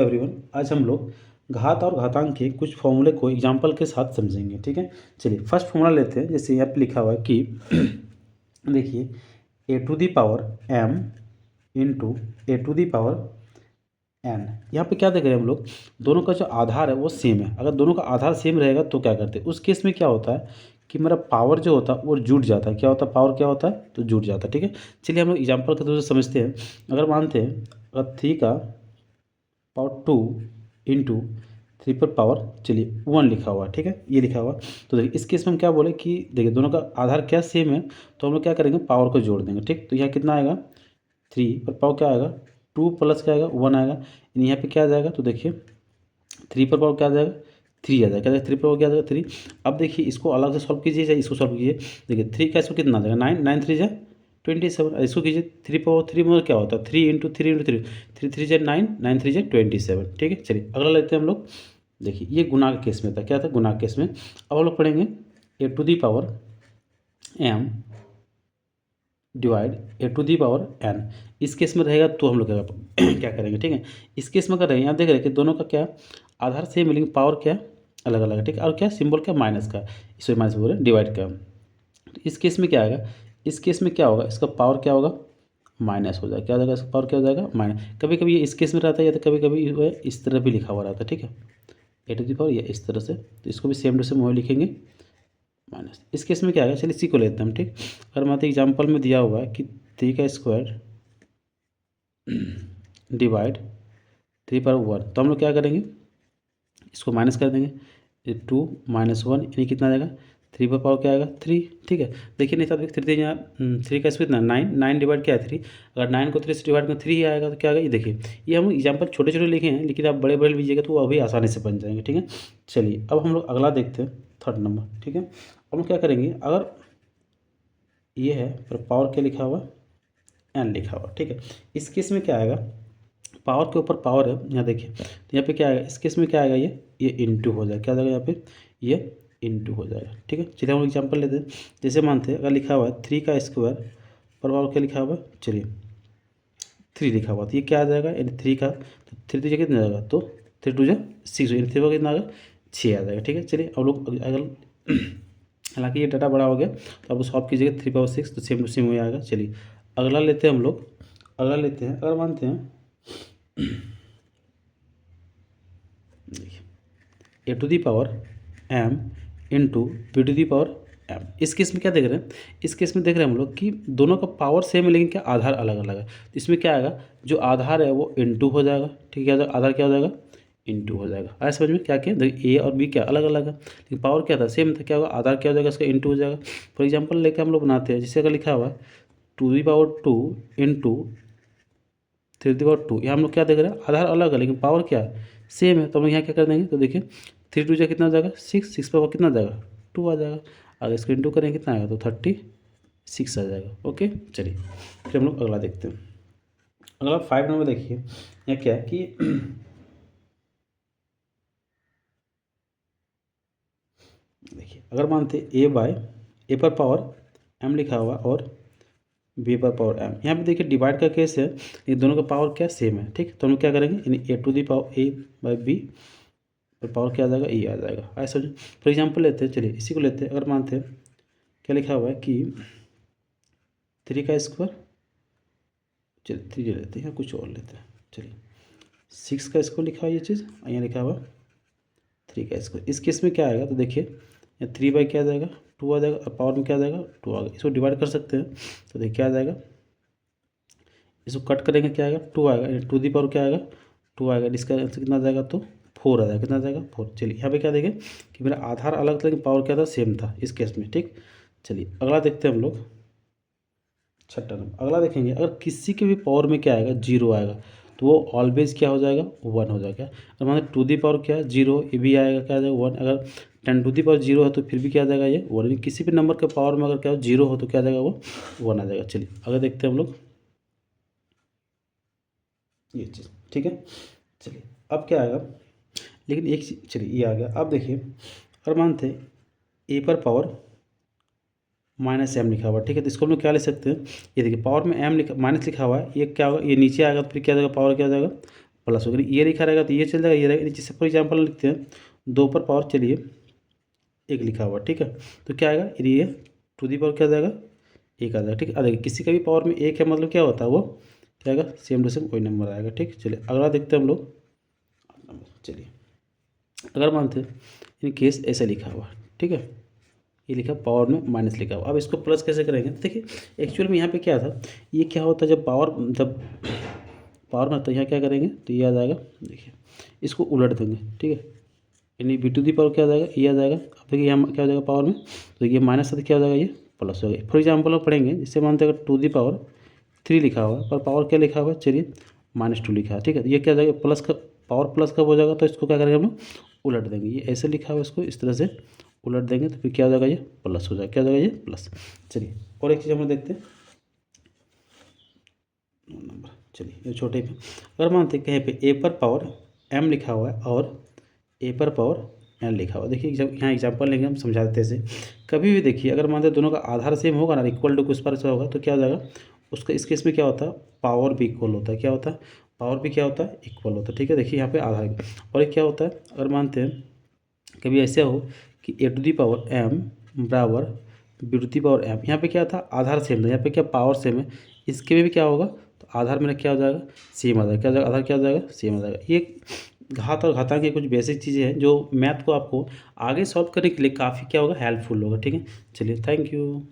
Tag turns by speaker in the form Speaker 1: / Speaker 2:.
Speaker 1: Everyone, आज हम लोग घात और घातांक के कुछ फॉर्मूले को एग्जांपल के साथ समझेंगे। ठीक है, चलिए फर्स्ट फॉर्मूला लेते हैं। जैसे यहाँ पे लिखा हुआ है कि देखिए a to the power m into a to the power n। यहाँ पे क्या देख रहे हैं हम लोग, दोनों का जो आधार है वो सेम है। अगर दोनों का आधार सेम रहेगा तो क्या करते हैं, उस केस में क्या होता है कि मेरा पावर जो होता है वो जुड़ जाता है। क्या होता है, पावर क्या होता है तो जुड़ जाता है। ठीक है, चलिए हम लोग एग्जाम्पल के थ्रू से समझते हैं। अगर मानते हैं अगर 3 का पावर 2 इंटू 3 पर पावर चलिए 1 लिखा हुआ है। ठीक है, ये लिखा हुआ। तो देखिए इस केस में हम क्या बोले कि देखिए दोनों का आधार क्या सेम है, तो हम लोग क्या करेंगे, पावर को जोड़ देंगे। ठीक, तो यहाँ कितना आएगा 3 पर पावर क्या आएगा 2 प्लस क्या आएगा 1 आएगा। यानी यहाँ पे क्या आ जाएगा, तो देखिए 3 पर पावर क्या आ जाएगा 3 आ जाएगा। क्या 3 पर पावर क्या आ जाएगा 3। अब देखिए इसको अलग से सॉल्व कीजिए, चाहे इसको सॉल्व कीजिए। देखिए 3 का इसको कितना आ जाएगा 9, 9 3 जा 27। इसको कीजिए 3 पावर 3 मतलब क्या होता है 3 इंटू 3 इंटू 3, 3 3 जा 9, 9 3 जा 27। ठीक है, चलिए अगला लेते हैं हम लोग। देखिए ये गुणा के केस में था, क्या था गुणा के केस में। अब हम लोग पढ़ेंगे a to the power m divide a to the power n। इस केस में रहेगा तो हम लोग क्या करेंगे। ठीक है, इस केस में अगर रहेंगे, यहाँ देख रहे हैं कि दोनों का क्या आधार से मिलेंगे, पावर क्या अलग अलग है। ठीक है, और क्या सिंबल क्या माइनस का, इसे माइनस बोल रहे हैं डिवाइड का। तो इस केस में क्या आएगा, इस केस में क्या होगा, इसका पावर क्या होगा माइनस हो जाएगा। क्या हो जाएगा, इसका पावर क्या हो जाएगा माइनस। कभी कभी ये इस केस में रहता है या तो कभी कभी इस तरह भी लिखा हुआ रहता है। ठीक है, ए टू दी पावर या इस तरह से, तो इसको भी सेम टू सेम वही लिखेंगे माइनस। इस केस में क्या आएगा, चलिए इसी को लेते हैं हम। ठीक, अगर मान एग्जाम्पल में दिया हुआ है कि 3 का स्क्वायर डिवाइड 3 पर 1, तो हम लोग क्या करेंगे, इसको माइनस कर देंगे। 2 माइनस 1 यानी कितना आ जाएगा 3 पर पावर क्या आएगा 3। ठीक है, देखिए नहीं था 3 यहाँ 3 का स्क्वायर कितना 9, 9 डिवाइड क्या है 3। अगर 9 को 3 से डिवाइड करें 3 ही आएगा, तो क्या आएगा ये देखिए। ये हम एग्जाम्पल छोटे छोटे लिखे हैं, लेकिन आप बड़े बड़े लीजिएगा तो वो अभी आसानी से बन जाएंगे। ठीक है, चलिए अब हम लोग अगला देखते हैं, थर्ड नंबर। ठीक है, हम लोग क्या करेंगे, अगर ये है पर पावर क्या लिखा हुआ n लिखा हुआ। ठीक है, इस केस में क्या आएगा, पावर के ऊपर पावर है यहाँ देखिए, तो यहाँ पे क्या आएगा, इस केस में क्या आएगा, ये इंटू हो जाएगा। क्या हो जाएगा यहाँ पे, ये इंटू हो जाएगा। ठीक है, चलिए हम एग्जाम्पल लेते हैं। जैसे मानते हैं अगर लिखा हुआ है 3 का स्क्वायर पर पावर क्या लिखा हुआ है, चलिए 3 लिखा हुआ, तो ये क्या आ जाएगा यानी 3 का, तो 3 तो कितना जाएगा, तो 3 2 जा 6 यानी 3 का कितना आ गया 6 आ जाएगा। ठीक है, चलिए अब लोग अगर हालांकि ये डाटा बड़ा हो गया तो आप सॉल्व कीजिएगा 3 पावर 6, तो सेम टू सेम वही आएगा। चलिए अगला लेते हैं हम लोग, अगला लेते हैं। अगर मानते हैं देखिए a to the power m into b to the power m। इस केस में क्या देख रहे हैं, इस केस में देख रहे हैं हम लोग कि दोनों का पावर सेम है लेकिन क्या आधार अलग अलग है। तो इसमें क्या आएगा, जो आधार है वो इंटू हो जाएगा। ठीक है, आधार क्या हो जाएगा इंटू हो जाएगा। आया समझ में, क्या किया देखिए ए और बी क्या अलग अलग है लेकिन पावर क्या था सेम था। क्या होगा, आधार क्या हो जाएगा इसका इंटू हो जाएगा। फॉर एग्जाम्पल लेकर हम लोग बनाते हैं, जिससे अगर लिखा हुआ है 2 the power 2 into 3 the power 2। यहाँ हम लोग क्या देख रहे हैं, आधार अलग है लेकिन पावर क्या है सेम है। तो हम लोग यहाँ क्या कर देंगे, तो देखिए 3 2 जा कितना आ जाएगा 6, 6 पर कितना आ जाएगा 2 आ जाएगा। अगर इसको इंटू करेंगे कितना आएगा, तो 36 आ जाएगा। ओके, चलिए फिर हम लोग अगला देखते हैं। अगला 5 नंबर देखिए, यहाँ क्या है कि देखिए अगर मानते ए बाय ए पर पावर m लिखा हुआ और बी पर पावर m, यहाँ पे देखिए डिवाइड का केस है, ये दोनों का पावर क्या सेम है। ठीक, तो हम लोग क्या करेंगे, यानी a to the power a by b पर पावर क्या आ जाएगा ए आ जाएगा। ऐसा फॉर एग्जाम्पल लेते हैं, चलिए इसी को लेते हैं। अगर मानते हैं क्या लिखा हुआ है कि 3 का स्क्वायर, चलिए 3 लेते हैं या कुछ और लेते हैं। चलिए 6 का स्क्वायर लिखा हुआ ये चीज़, यहाँ लिखा हुआ 3 का स्क्वायर। इस केस में क्या आएगा, तो देखिए यहाँ 3 बाई क्या आ जाएगा 2 आ जाएगा, और पावर में क्या आ जाएगा 2 आ गया। इसको डिवाइड कर सकते हैं, तो देखिए क्या आ जाएगा, इसको कट करेंगे क्या आएगा 2 आएगा, यानी 2 दी पावर क्या आएगा 2 आएगा। इसका आंसर कितना आ जाएगा, तो 4 आ जाएगा। कितना आ जाएगा 4। चलिए यहाँ पे क्या देखें कि मेरा आधार अलग था लेकिन पावर क्या था सेम था इस केस में। ठीक, चलिए अगला देखते हैं हम लोग, छठा नंबर। अगला देखेंगे, अगर किसी के भी पावर में क्या आएगा 0 आएगा, तो वो ऑलवेज क्या हो जाएगा 1 हो जाएगा। अगर मान 2 दी पावर क्या 0, ये भी आएगा क्या आ जाएगा 1। अगर 10 टू दी पावर 0 है तो फिर भी क्या आ जाएगा ये 1। यानी किसी भी नंबर के पावर में अगर क्या हो 0 हो तो क्या आ जाएगा वो 1 आ जाएगा। चलिए अगर देखते हैं हम लोग ये चीज़। ठीक है, चलिए अब क्या आएगा, लेकिन एक चीज चलिए ये आ गया। अब देखिए अगर मानते हैं ए पर पावर माइनस m लिखा हुआ है। ठीक है, तो इसको हम लोग क्या ले सकते हैं, ये देखिए पावर में m लिखा माइनस लिखा हुआ है, ये क्या होगा ये नीचे आएगा तो फिर क्या आ जाएगा पावर क्या आ जाएगा प्लस अगर ये लिखा रहेगा तो ये चल जाएगा, ये रहेगा। जैसे फॉर एग्जाम्पल लिखते हैं 2 पर पावर चलिए 1 लिखा हुआ, ठीक है, तो क्या आएगा, ये टू दी पावर क्या आ जाएगा, 1 आ जाएगा, ठीक है। देखिए किसी का भी पावर में 1 है मतलब क्या होता है, वो क्या आएगा, सेम टू सेम वही नंबर आएगा, ठीक। चलिए अगला देखते हैं हम लोग। चलिए अगर मानते हैं इन केस ऐसे लिखा हुआ, ठीक है, ये लिखा पावर में माइनस लिखा हुआ। अब इसको प्लस कैसे करेंगे, तो देखिए एक्चुअल में यहाँ पे क्या था, ये क्या होता है जब पावर में, तो यहाँ क्या करेंगे, तो ये आ जाएगा, देखिए इसको उलट देंगे, ठीक है, यानी बी टू दी पावर क्या आ जाएगा, ये आ जाएगा। अब देखिए यहाँ क्या हो जाएगा पावर में, तो ये माइनस है तो क्या हो जाएगा, ये प्लस हो गया। फॉर एग्जाम्पल हम पढ़ेंगे, जैसे मानते हैं अगर टू दी पावर 3 लिखा हुआ है पर पावर क्या लिखा हुआ है, चलिए -2 लिखा है, ठीक है, तो ये क्या हो जाएगा, प्लस का पावर प्लस कब हो जाएगा, तो इसको क्या करेंगे हम लोग, उलट देंगे। ये ऐसे लिखा हुआ है, इसको इस तरह से उलट देंगे तो फिर क्या हो जाएगा, ये प्लस हो जाएगा, क्या हो जाएगा, ये प्लस। चलिए और एक चीज़ हम लोग देखते हैं नंबर। चलिए ये छोटे पे अगर मानते हैं कहीं पे ए पर पावर m लिखा हुआ है और ए पर पावर n लिखा हुआ है। देखिए जब यहाँ एग्जांपल लेंगे हम, समझा देते हैं इसे। कभी भी देखिए अगर मानते हैं दोनों का आधार सेम होगा ना, इक्वल टू कुछ पर से होगा, तो क्या हो जाएगा उसका, इस केस में क्या होता है, पावर भी इक्वल होता है। क्या होता है, पावर भी क्या होता है, इक्वल होता है, ठीक है। देखिए यहाँ पे आधार, और एक क्या होता है, अगर मानते हैं कभी ऐसा हो कि a to the power m बराबर b to the power m, यहाँ पे क्या था, आधार सेम था, यहाँ पे क्या पावर सेम है, इसके में भी क्या होगा, तो आधार मेरा क्या हो जाएगा, सेम आ जाएगा, क्या हो जाएगा, आधार क्या हो जाएगा, सेम आ जाएगा। ये घात और घातांक की कुछ बेसिक चीज़ें हैं जो मैथ को आपको आगे सॉल्व करने के लिए काफ़ी क्या होगा, हेल्पफुल होगा, ठीक है। चलिए थैंक यू।